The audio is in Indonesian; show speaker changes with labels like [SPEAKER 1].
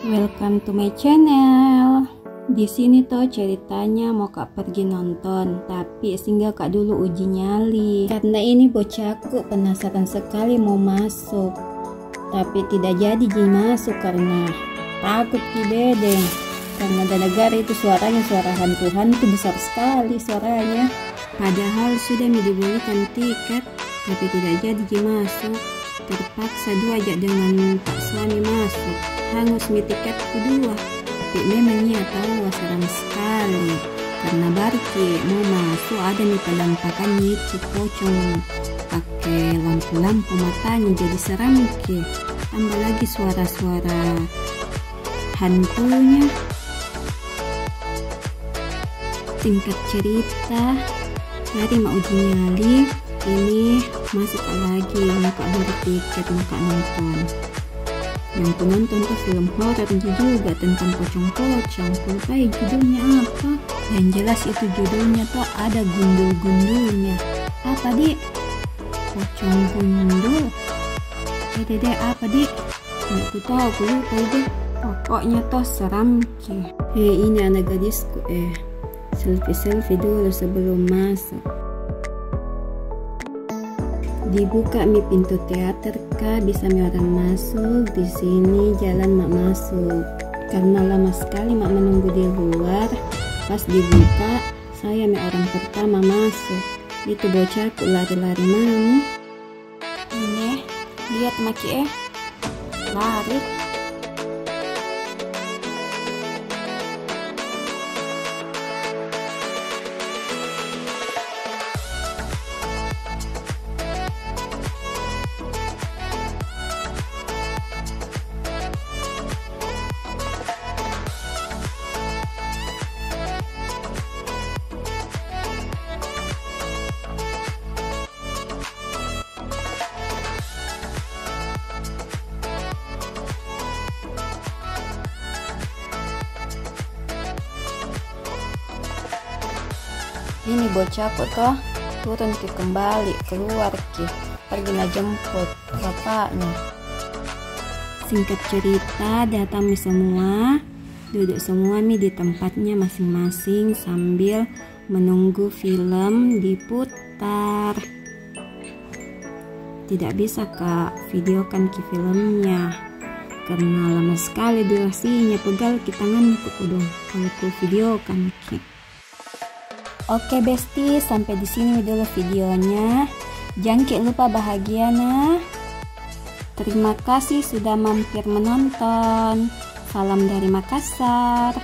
[SPEAKER 1] Welcome to my channel. Di sini tuh ceritanya mau kak pergi nonton, tapi singgah kak dulu uji nyali. Karena ini bocahku penasaran sekali mau masuk, tapi tidak jadi masuk karena takut bedeng. Karena ada negara itu suaranya suara hantu-hantu besar sekali suaranya. Padahal sudah dibelikan tiket, tapi tidak jadi masuk. Terpaksa dua aja dengan pak suami masuk. Hangus mi tiket kedua, tapi memang ia tahu seram sekali karena barki mau masuk ada nih penampakan itu pocong pakai lampu-lampu matanya jadi seram ke, tambah lagi suara-suara hantunya. Singkat cerita, dari mau uji nyali ini masuk lagi muka bertiket muka nonton. Yang penonton tuh film horor juga tentang pocong-pocong. Lupa judulnya apa. Yang jelas itu judulnya tuh ada gundul-gundulnya. Apa dik? Pocong gundul. Dede apa dik? Nggak tahu, aku lupa itu. Pokoknya tuh seram ke. Ini anak gadisku selfie dulu sebelum masuk. Dibuka mi pintu teater kak, bisa mi orang masuk. Di sini jalan mak masuk karena lama sekali mak menunggu di luar. Pas dibuka saya mi orang pertama masuk. Itu bocahku lari-lari mami. Ini lihat maki lari. Ini bocahku toh turun ke kembali keluar ke pergi jemput bapaknya. Singkat cerita datang semua, duduk semua di tempatnya masing-masing sambil menunggu film diputar. Tidak bisa kak videokan ke filmnya karena lama sekali durasinya, pegal ke tangannya kudung kalau ku videokan ke. Oke besti, sampai di sini dulu videonya. Jangan lupa bahagia nah. Terima kasih sudah mampir menonton. Salam dari Makassar.